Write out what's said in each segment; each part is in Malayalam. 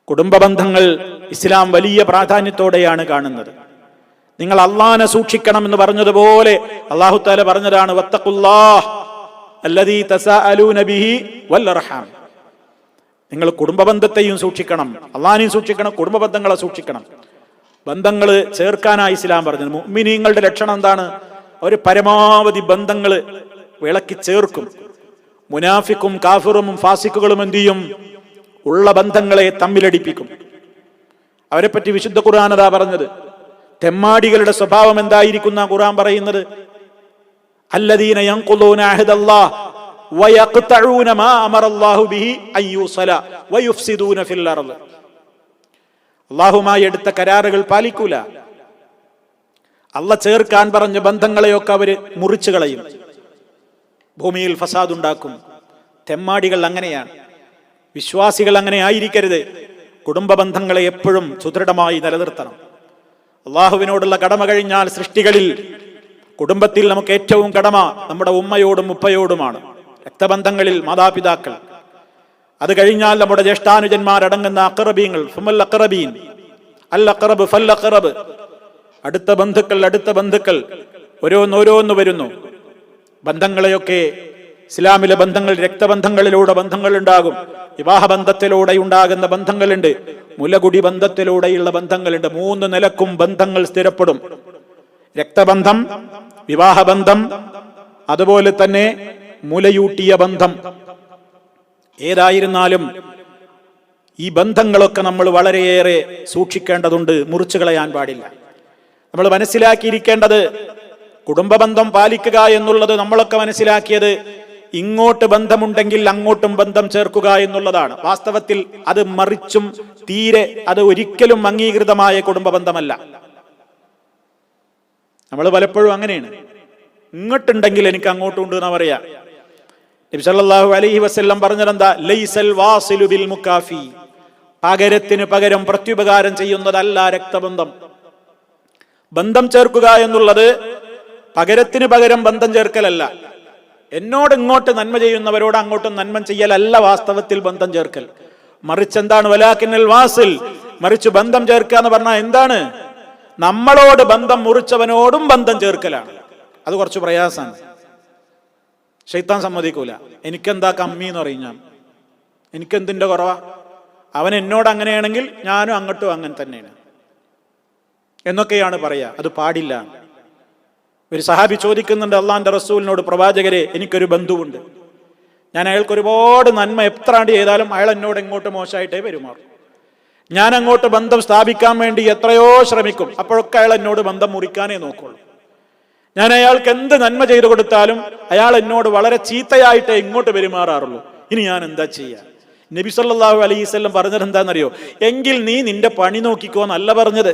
കുടുംബ ബന്ധങ്ങൾ ഇസ്ലാം വലിയ പ്രാധാന്യത്തോടെയാണ് കാണുന്നത്. നിങ്ങൾ അള്ളാഹനെ സൂക്ഷിക്കണം എന്ന് പറഞ്ഞതുപോലെ അല്ലാഹു തആല പറഞ്ഞതാണ് വത്തഖുല്ലാഹ് അല്ലദീ തസാഅലൂന ബിഹി വൽ അർഹാം. നിങ്ങൾ കുടുംബ ബന്ധത്തെയും സൂക്ഷിക്കണം, അള്ളാഹിനെയും സൂക്ഷിക്കണം, കുടുംബ ബന്ധങ്ങളെ സൂക്ഷിക്കണം. ബന്ധങ്ങൾ ചേർക്കാനായി ഇസ്ലാം പറഞ്ഞത്. മുഅ്മിനീങ്ങളുടെ ലക്ഷണം എന്താണ്? അവർ പരമാവധി ബന്ധങ്ങൾ വിളക്കി ചേർക്കും. മുനാഫിക്കും കാഫിറും ഫാസിക്കുകളും എന്ത് ചെയ്യും? ഉള്ള ബന്ധങ്ങളെ തമ്മിലടിപ്പിക്കും. അവരെ പറ്റി വിശുദ്ധ ഖുർആൻ അതാ പറഞ്ഞത്. തെമ്മാടികളുടെ സ്വഭാവം എന്തായിരിക്കുന്ന ഖുർആൻ പറയുന്നത്? അല്ലദീന യൻഖുദൂന അഹ്ദല്ലാഹ് വയഖ്തഊന മാ അമറല്ലാഹു ബിഹി അയ്യുസല വയുഫ്സിദൂന ഫിൽ അർദ്. അല്ലാഹുമായി എടുത്ത കരാറുകൾ പാലിക്കൂല. അല്ലാഹ് ചേർക്കാൻ പറഞ്ഞ ബന്ധങ്ങളെയൊക്കെ അവര് മുറിച്ചു കളയും, ഭൂമിയിൽ ഫസാദ് ഉണ്ടാക്കും. തെമ്മാടികൾ അങ്ങനെയാണ്. വിശ്വാസികൾ അങ്ങനെ ആയിരിക്കരുത്. കുടുംബ ബന്ധങ്ങളെ എപ്പോഴും സുദൃഢമായി നിലനിർത്തണം. അള്ളാഹുവിനോടുള്ള കടമ കഴിഞ്ഞാൽ സൃഷ്ടികളിൽ കുടുംബത്തിൽ നമുക്ക് ഏറ്റവും കടമ നമ്മുടെ ഉമ്മയോടും ഉപ്പയോടുമാണ്. രക്തബന്ധങ്ങളിൽ മാതാപിതാക്കൾ, അത് കഴിഞ്ഞാൽ നമ്മുടെ ജ്യേഷ്ഠാനുജന്മാരടങ്ങുന്ന അഖറബീങ്ങൾ, ഫുമൽ അഖറബീൻ, അൽ അഖറബ് ഫൽ അഖറബ്, അടുത്ത ബന്ധുക്കൾ ഓരോന്നോരോന്ന് വരുന്നു. ബന്ധങ്ങളെയൊക്കെ ഇസ്ലാമിലെ ബന്ധങ്ങൾ രക്തബന്ധങ്ങളിലൂടെ ബന്ധങ്ങൾ ഉണ്ടാകും, വിവാഹബന്ധത്തിലൂടെ ഉണ്ടാകുന്ന ബന്ധങ്ങളുണ്ട്, മുലകുടി ബന്ധത്തിലൂടെയുള്ള ബന്ധങ്ങളുണ്ട്. 3 നിലക്കും ബന്ധങ്ങൾ സ്ഥിരപ്പെടും. രക്തബന്ധം, വിവാഹബന്ധം, അതുപോലെ തന്നെ മുലയൂട്ടിയ ബന്ധം. ഏതായിരുന്നാലും ഈ ബന്ധങ്ങളൊക്കെ നമ്മൾ വളരെയേറെ സൂക്ഷിക്കേണ്ടതുണ്ട്, മുറിച്ചു കളയാൻ പാടില്ല. നമ്മൾ മനസ്സിലാക്കിയിരിക്കേണ്ടത് കുടുംബബന്ധം പാലിക്കുക എന്നുള്ളത് നമ്മളൊക്കെ മനസ്സിലാക്കിയത് ഇങ്ങോട്ട് ബന്ധമുണ്ടെങ്കിൽ അങ്ങോട്ടും ബന്ധം ചേർക്കുക എന്നുള്ളതാണ്. വാസ്തവത്തിൽ അത് മറിച്ചും അത് ഒരിക്കലും അംഗീകൃതമായ കുടുംബ ബന്ധമല്ല. നമ്മൾ പലപ്പോഴും അങ്ങനെയാണ്, ഇങ്ങോട്ടുണ്ടെങ്കിൽ എനിക്ക് അങ്ങോട്ടും ഉണ്ട് എന്നാ പറയാ. നബി സല്ലല്ലാഹു അലൈഹി വസല്ലം പറഞ്ഞതെന്താ? ലൈസൽ വാസിലു ബിൽ മുകാഫി, പകരത്തിന് പകരം പ്രത്യുപകാരം ചെയ്യുന്നതല്ല രക്തബന്ധം. ബന്ധം ചേർക്കുക എന്നുള്ളത് പകരത്തിന് പകരം ബന്ധം ചേർക്കലല്ല. എന്നോട് ഇങ്ങോട്ട് നന്മ ചെയ്യുന്നവരോട് അങ്ങോട്ടും നന്മ ചെയ്യലല്ല വാസ്തവത്തിൽ ബന്ധം ചേർക്കൽ. മറിച്ച് എന്താണ്? വലാകിന്നൽ വാസിൽ, മറിച്ച് ബന്ധം ചേർക്കുക എന്ന് പറഞ്ഞാൽ എന്താണ്? നമ്മളോട് ബന്ധം മുറിച്ചവനോടും ബന്ധം ചേർക്കലാണ്. അത് കുറച്ച് പ്രയാസമാണ്. ശൈത്താൻ സമ്മതിക്കൂല. എനിക്കെന്താ കമ്മി എന്ന് പറയും. എനിക്കെന്തിന്റെ കുറവാ? അവൻ എന്നോട് അങ്ങനെയാണെങ്കിൽ ഞാനും അങ്ങോട്ടും അങ്ങനെ തന്നെയാണ് എന്നൊക്കെയാണ് പറയാ. അത് പാടില്ല. ഒരു സഹാബി ചോദിക്കുന്നുണ്ട് അള്ളാന്റെ റസൂലിനോട്, പ്രവാചകരെ, എനിക്കൊരു ബന്ധുവുണ്ട്, ഞാൻ അയാൾക്ക് ഒരുപാട് നന്മ എത്ര ആണ്ട് ചെയ്താലും അയാൾ എന്നോട് എങ്ങോട്ട് മോശമായിട്ടേ പെരുമാറും. ഞാൻ അങ്ങോട്ട് ബന്ധം സ്ഥാപിക്കാൻ വേണ്ടി എത്രയോ ശ്രമിക്കും, അപ്പോഴൊക്കെ അയാൾ എന്നോട് ബന്ധം മുറിക്കാനേ നോക്കുള്ളൂ. ഞാൻ അയാൾക്ക് എന്ത് നന്മ ചെയ്തു കൊടുത്താലും അയാൾ എന്നോട് വളരെ ചീത്തയായിട്ടേ ഇങ്ങോട്ട് പെരുമാറാറുള്ളൂ. ഇനി ഞാൻ എന്താ ചെയ്യാ? നബി സല്ലല്ലാഹു അലൈഹി വസല്ലം പറഞ്ഞത് എന്താണെന്നറിയോ? എങ്കിൽ നീ നിന്റെ പണി നോക്കിക്കോ എന്നല്ല പറഞ്ഞത്.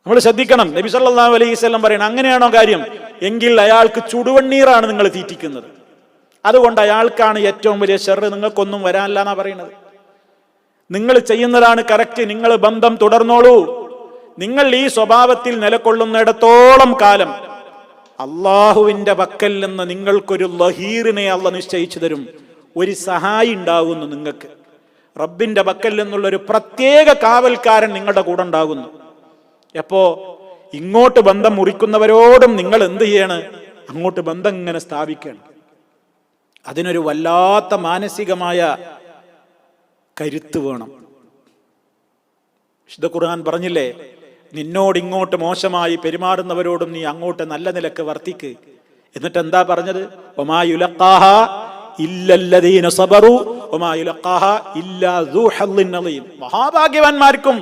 നമ്മൾ ശ്രദ്ധിക്കണം. നബി സല്ലല്ലാഹു അലൈഹി വസല്ലം പറയണം, അങ്ങനെയാണോ കാര്യം? എങ്കിൽ അയാൾക്ക് ചുടുവണ്ണീറാണ് നിങ്ങൾ തീറ്റിക്കുന്നത്. അതുകൊണ്ട് അയാൾക്കാണ് ഏറ്റവും വലിയ ഷർറ്, നിങ്ങൾക്കൊന്നും വരാനില്ല എന്നാ പറയുന്നത്. നിങ്ങൾ ചെയ്യുന്നതാണ് കറക്റ്റ്. നിങ്ങൾ ബന്ധം തുടർന്നോളൂ. നിങ്ങൾ ഈ സ്വഭാവത്തിൽ നിലകൊള്ളുന്നിടത്തോളം കാലം അള്ളാഹുവിന്റെ പക്കൽ നിന്ന് നിങ്ങൾക്കൊരു ലഹീറിനെ അള്ളാഹ് നിശ്ചയിച്ചു തരും. ഒരു സഹായി ഉണ്ടാകുന്നു നിങ്ങൾക്ക്. റബ്ബിന്റെ പക്കൽ നിന്നുള്ളൊരു പ്രത്യേക കാവൽക്കാരൻ നിങ്ങളുടെ കൂടെ ഉണ്ടാകുന്നു. എപ്പോ? ഇങ്ങോട്ട് ബന്ധം മുറിക്കുന്നവരോടും നിങ്ങൾ എന്ത് ചെയ്യണം? അങ്ങോട്ട് ബന്ധം ഇങ്ങനെ സ്ഥാപിക്കണം. അതിനൊരു വല്ലാത്ത മാനസികമായ കരുത്ത് വേണം. വിശുദ്ധ ഖുർആൻ പറഞ്ഞില്ലേ, നിന്നോട് ഇങ്ങോട്ട് മോശമായി പെരുമാറുന്നവരോടും നീ അങ്ങോട്ട് നല്ല നിലക്ക് വർത്തിക്ക്. എന്നിട്ട് എന്താ പറഞ്ഞത്? വമാ യുലഖാഹാ ഇല്ലല്ലദീന സബറു വമാ യുലഖാഹാ ഇല്ലാ ദൂ ഹദ്ദിൻ അളീം. മഹാഭാഗ്യവാന്മാർക്കും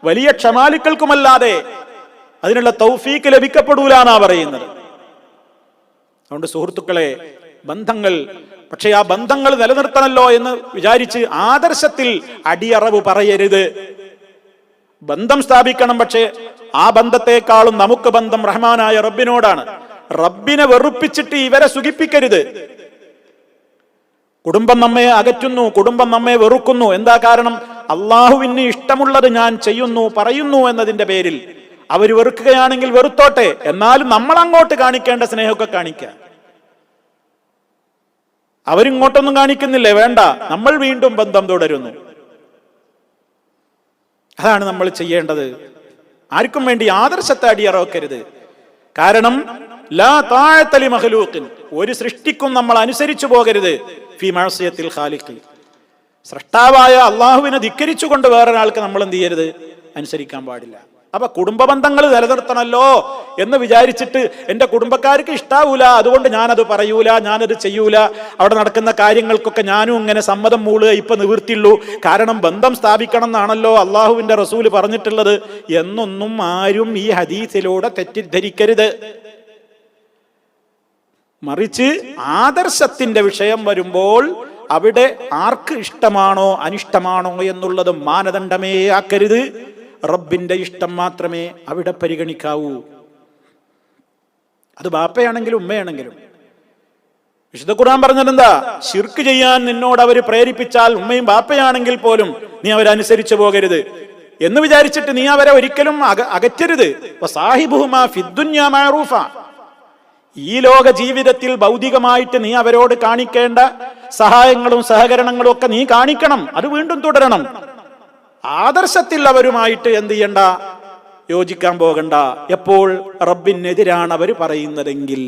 വലിയ ക്ഷമാലുക്കൾക്കുമല്ലാതെ അതിനുള്ള തൗഫീക്ക് ലഭിക്കപ്പെടൂല എന്നാ പറയുന്നത്. അതുകൊണ്ട് സുഹൃത്തുക്കളെ, ബന്ധങ്ങൾ, പക്ഷെ ആ ബന്ധങ്ങൾ നിലനിർത്തണല്ലോ എന്ന് വിചാരിച്ച് ആദർശത്തിൽ അടിയറവ് പറയരുത്. ബന്ധം സ്ഥാപിക്കണം, പക്ഷേ ആ ബന്ധത്തെക്കാളും നമുക്ക് ബന്ധം റഹ്മാനായ റബ്ബിനോടാണ്. റബ്ബിനെ വെറുപ്പിച്ചിട്ട് ഇവരെ സുഖിപ്പിക്കരുത്. കുടുംബം നമ്മെ അകറ്റുന്നു, കുടുംബം നമ്മെ വെറുക്കുന്നു. എന്താ കാരണം? അള്ളാഹുവിന് ഇഷ്ടമുള്ളത് ഞാൻ ചെയ്യുന്നു പറയുന്നു എന്നതിന്റെ പേരിൽ അവർ വെറുക്കുകയാണെങ്കിൽ വെറുത്തോട്ടെ, എന്നാലും നമ്മൾ അങ്ങോട്ട് കാണിക്കേണ്ട സ്നേഹമൊക്കെ കാണിക്കുക. അവരിങ്ങോട്ടൊന്നും കാണിക്കുന്നില്ലേ? വേണ്ട, നമ്മൾ വീണ്ടും ബന്ധം തുടരുന്നു. അതാണ് നമ്മൾ ചെയ്യേണ്ടത്. ആർക്കും വേണ്ടി ആദർശത്തെ അടിയറവെക്കരുത്. കാരണം ലാ താഅത ലി മഖ്ലൂഖിൻ, ഒരു സൃഷ്ടിക്കും നമ്മൾ അനുസരിച്ചു പോകരുത് ഫീ മഅസിയത്തിൽ ഖാലിഖ്, സൃഷ്ടാവായ അള്ളാഹുവിനെ ധിക്കരിച്ചുകൊണ്ട് വേറൊരാൾക്ക് നമ്മൾ എന്ത് ചെയ്യരുത്, അനുസരിക്കാൻ പാടില്ല. അപ്പൊ കുടുംബ ബന്ധങ്ങൾ നിലനിർത്തണല്ലോ എന്ന് വിചാരിച്ചിട്ട് എൻ്റെ കുടുംബക്കാർക്ക് ഇഷ്ടാവൂല, അതുകൊണ്ട് ഞാനത് പറയൂല, ഞാനത് ചെയ്യൂല, അവിടെ നടക്കുന്ന കാര്യങ്ങൾക്കൊക്കെ ഞാനും ഇങ്ങനെ സമ്മതം മൂളുക ഇപ്പൊ നിവൃത്തിയുള്ളൂ, കാരണം ബന്ധം സ്ഥാപിക്കണം എന്നാണല്ലോ അള്ളാഹുവിന്റെ റസൂല് പറഞ്ഞിട്ടുള്ളത് എന്നൊന്നും ആരും ഈ ഹദീസിലൂടെ തെറ്റിദ്ധരിക്കരുത്. മറിച്ച് ആദർശത്തിന്റെ വിഷയം വരുമ്പോൾ അവിടെ ആർക്ക് ഇഷ്ടമാണോ അനിഷ്ടമാണോ എന്നുള്ളത് മാനദണ്ഡമേ ആക്കരുത്. റബ്ബിന്റെ ഇഷ്ടം മാത്രമേ അവിടെ പരിഗണിക്കാവൂ. അത് ബാപ്പയാണെങ്കിലും ഉമ്മയാണെങ്കിലും. വിശുദ്ധ ഖുർആൻ പറഞ്ഞതെന്താ? ശിർക്ക് ചെയ്യാൻ നിന്നോട് അവർ പ്രേരിപ്പിച്ചാൽ ഉമ്മയും ബാപ്പയാണെങ്കിൽ പോലും നീ അവരനുസരിച്ചു പോകരുത് എന്ന് വിചാരിച്ചിട്ട് നീ അവരെ ഒരിക്കലും അകറ്റരുത്. വസാഹിബുഹുമാ ഫിദ്ദുന്യാ മഅറൂഫ, ഈ ലോക ജീവിതത്തിൽ ഭൗതികമായിട്ട് നീ അവരോട് കാണിക്കേണ്ട സഹായങ്ങളും സഹകരണങ്ങളും ഒക്കെ നീ കാണിക്കണം, അത് വീണ്ടും തുടരണം. ആദർശത്തിൽ അവരുമായിട്ട് എന്ത് ചെയ്യണ്ട, യോജിക്കാൻ പോകണ്ട. എപ്പോൾ റബ്ബിനെതിരാണ് അവർ പറയുന്നതെങ്കിൽ.